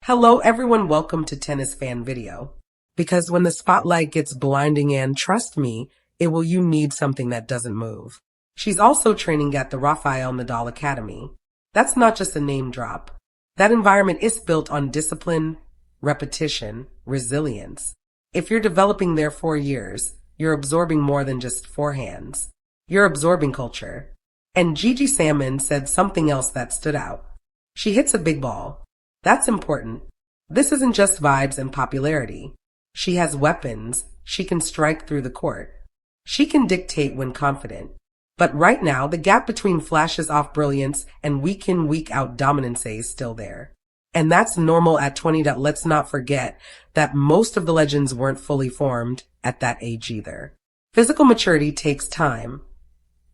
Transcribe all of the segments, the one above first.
Hello everyone, welcome to Tennis Fan Video. Because when the spotlight gets blinding and trust me, you need something that doesn't move. She's also training at the Rafael Nadal Academy. That's not just a name drop. That environment is built on discipline, repetition, resilience. If you're developing there 4 years, you're absorbing more than just forehands. You're absorbing culture. And Gigi Salmon said something else that stood out. She hits a big ball. That's important. This isn't just vibes and popularity. She has weapons. She can strike through the court. She can dictate when confident. But right now, the gap between flashes off brilliance and week in, week out dominance is still there. And that's normal at 20. Let's not forget that most of the legends weren't fully formed at that age either. Physical maturity takes time.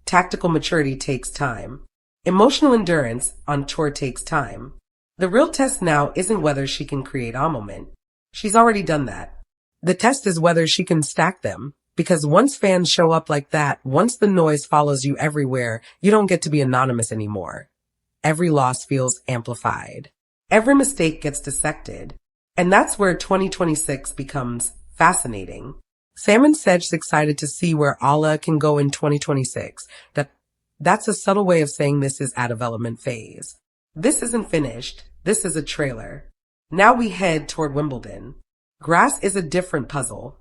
Tactical maturity takes time. Emotional endurance on tour takes time. The real test now isn't whether she can create a moment. She's already done that. The test is whether she can stack them. Because once fans show up like that, once the noise follows you everywhere, you don't get to be anonymous anymore. Every loss feels amplified. Every mistake gets dissected. And that's where 2026 becomes fascinating. Salmon said she's excited to see where Eala can go in 2026. That's a subtle way of saying this is at development phase. This isn't finished. This is a trailer. Now we head toward Wimbledon. Grass is a different puzzle.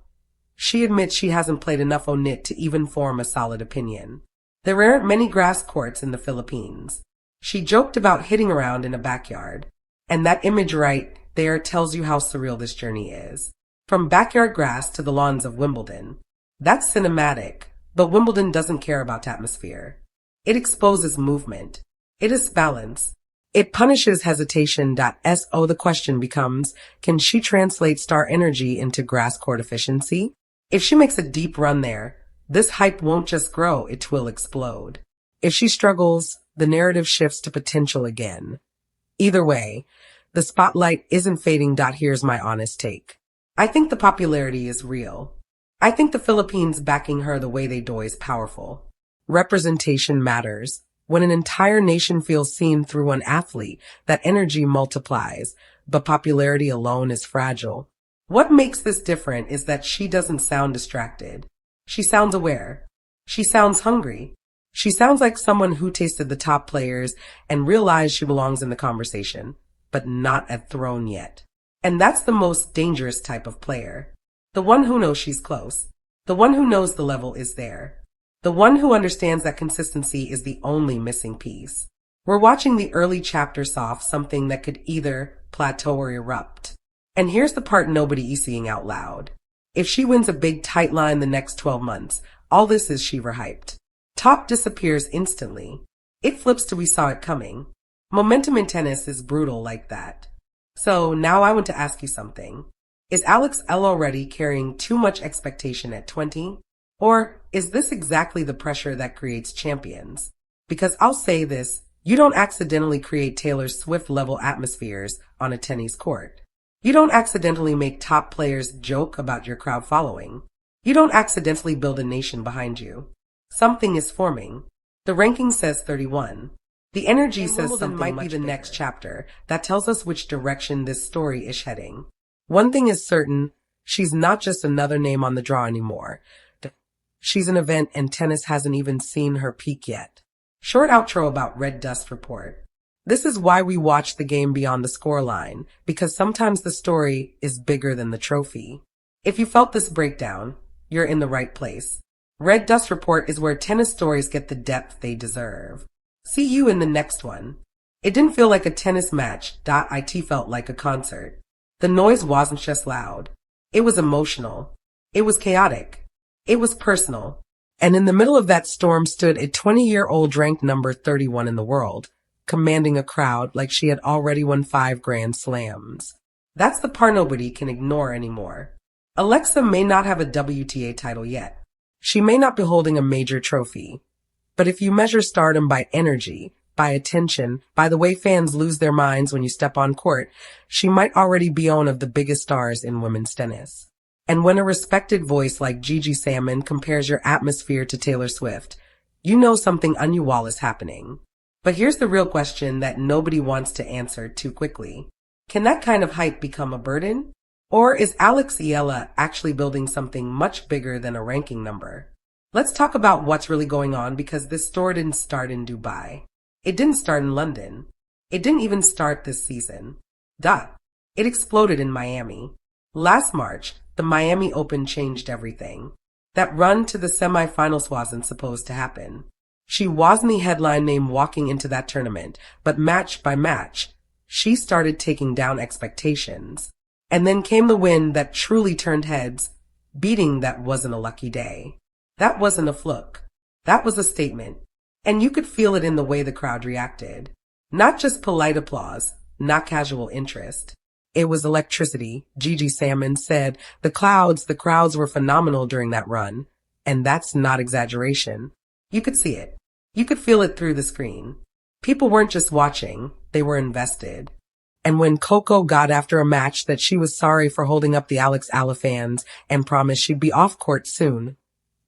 She admits she hasn't played enough on it to even form a solid opinion. There aren't many grass courts in the Philippines. She joked about hitting around in a backyard. And that image right there tells you how surreal this journey is. From backyard grass to the lawns of Wimbledon. That's cinematic, but Wimbledon doesn't care about atmosphere. It exposes movement. It is balance. It punishes hesitation. So the question becomes, can she translate star energy into grass court efficiency? If she makes a deep run there, this hype won't just grow, it will explode. If she struggles, the narrative shifts to potential again. Either way, the spotlight isn't fading. Here's my honest take. I think the popularity is real. I think the Philippines backing her the way they do is powerful. Representation matters. When an entire nation feels seen through one athlete, that energy multiplies, but popularity alone is fragile. What makes this different is that she doesn't sound distracted. She sounds aware. She sounds hungry. She sounds like someone who tasted the top players and realized she belongs in the conversation, but not at throne yet. And that's the most dangerous type of player. The one who knows she's close. The one who knows the level is there. The one who understands that consistency is the only missing piece. We're watching the early chapters off something that could either plateau or erupt. And here's the part nobody is seeing out loud. If she wins a big tight line the next 12 months, all this is she overhyped. Top disappears instantly. It flips to we saw it coming. Momentum in tennis is brutal like that. So now I want to ask you something. Is Alex Eala already carrying too much expectation at 20? Or is this exactly the pressure that creates champions? Because I'll say this, you don't accidentally create Taylor Swift level atmospheres on a tennis court. You don't accidentally make top players joke about your crowd following. You don't accidentally build a nation behind you. Something is forming. The ranking says 31. The energy says something might be the next chapter that tells us which direction this story is heading. One thing is certain, she's not just another name on the draw anymore. She's an event and tennis hasn't even seen her peak yet. Short outro about Red Dust Report. This is why we watch the game beyond the scoreline, because sometimes the story is bigger than the trophy. If you felt this breakdown, you're in the right place. Red Dust Report is where tennis stories get the depth they deserve. See you in the next one. It didn't feel like a tennis match. It felt like a concert. The noise wasn't just loud. It was emotional. It was chaotic. It was personal. And in the middle of that storm stood a 20-year-old ranked number 31 in the world, commanding a crowd like she had already won 5 Grand Slams. That's the part nobody can ignore anymore. Alexa may not have a WTA title yet. She may not be holding a major trophy. But if you measure stardom by energy, by attention, by the way fans lose their minds when you step on court, she might already be one of the biggest stars in women's tennis. And when a respected voice like Gigi Salmon compares your atmosphere to Taylor Swift, you know something unusual is happening. But here's the real question that nobody wants to answer too quickly. Can that kind of hype become a burden? Or is Alex Eala actually building something much bigger than a ranking number? Let's talk about what's really going on, because this story didn't start in Dubai. It didn't start in London. It didn't even start this season. It exploded in Miami. Last March, the Miami Open changed everything. That run to the semifinals wasn't supposed to happen. She wasn't the headline name walking into that tournament, but match by match, she started taking down expectations. And then came the win that truly turned heads, beating That Wasn't a Lucky Day. That wasn't a fluke. That was a statement. And you could feel it in the way the crowd reacted. Not just polite applause, not casual interest. It was electricity. Gigi Salmon said the crowds were phenomenal during that run. And that's not exaggeration. You could see it. You could feel it through the screen. People weren't just watching, they were invested. And when Coco got after a match that she was sorry for holding up the Alex Eala fans and promised she'd be off court soon,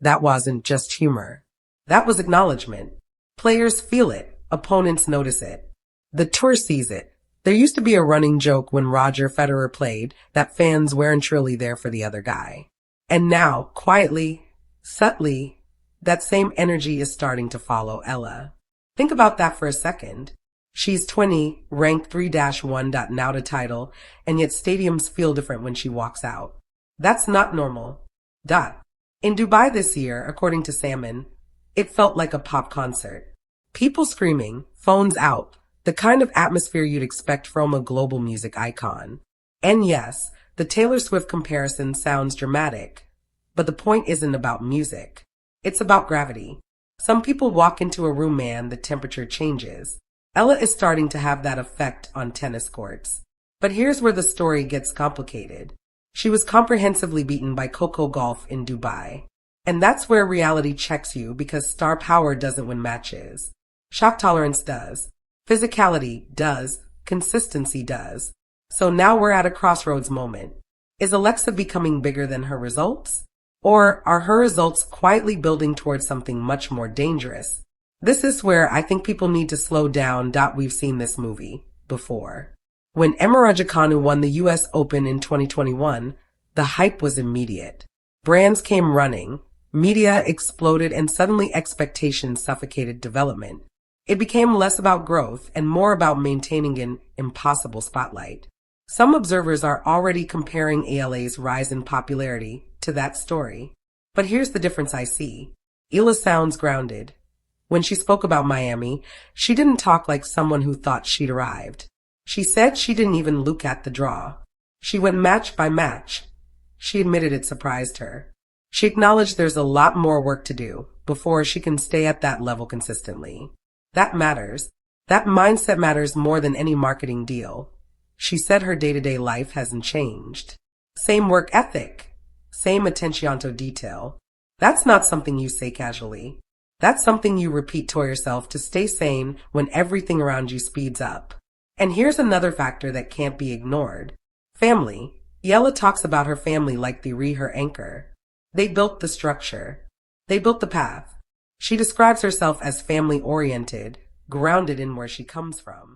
that wasn't just humor. That was acknowledgement. Players feel it. Opponents notice it. The tour sees it. There used to be a running joke when Roger Federer played that fans weren't really there for the other guy. And now, quietly, subtly, that same energy is starting to follow Ella. Think about that for a second. She's 20, ranked 3-1. Now to title, and yet stadiums feel different when she walks out. That's not normal. In Dubai this year, according to Salmon, it felt like a pop concert. People screaming, phones out, the kind of atmosphere you'd expect from a global music icon. And yes, the Taylor Swift comparison sounds dramatic, but the point isn't about music. It's about gravity. Some people walk into a room and the temperature changes. Ella is starting to have that effect on tennis courts. But here's where the story gets complicated. She was comprehensively beaten by Coco Gauff in Dubai. And that's where reality checks you, because star power doesn't win matches. Shock tolerance does. Physicality does. Consistency does. So now we're at a crossroads moment. Is Alexa becoming bigger than her results? Or are her results quietly building towards something much more dangerous? This is where I think people need to slow down. We've seen this movie before. When Emma Raducanu won the US Open in 2021, the hype was immediate. Brands came running, media exploded, and suddenly expectations suffocated development. It became less about growth and more about maintaining an impossible spotlight. Some observers are already comparing ALA's rise in popularity to that story. But here's the difference I see. Eala sounds grounded. When she spoke about Miami, she didn't talk like someone who thought she'd arrived. She said she didn't even look at the draw. She went match by match. She admitted it surprised her. She acknowledged there's a lot more work to do before she can stay at that level consistently. That matters. That mindset matters more than any marketing deal. She said her day-to-day life hasn't changed. Same work ethic. Same attention to detail. That's not something you say casually. That's something you repeat to yourself to stay sane when everything around you speeds up. And here's another factor that can't be ignored. Family. Eala talks about her family like they were her anchor. They built the structure. They built the path. She describes herself as family-oriented, grounded in where she comes from.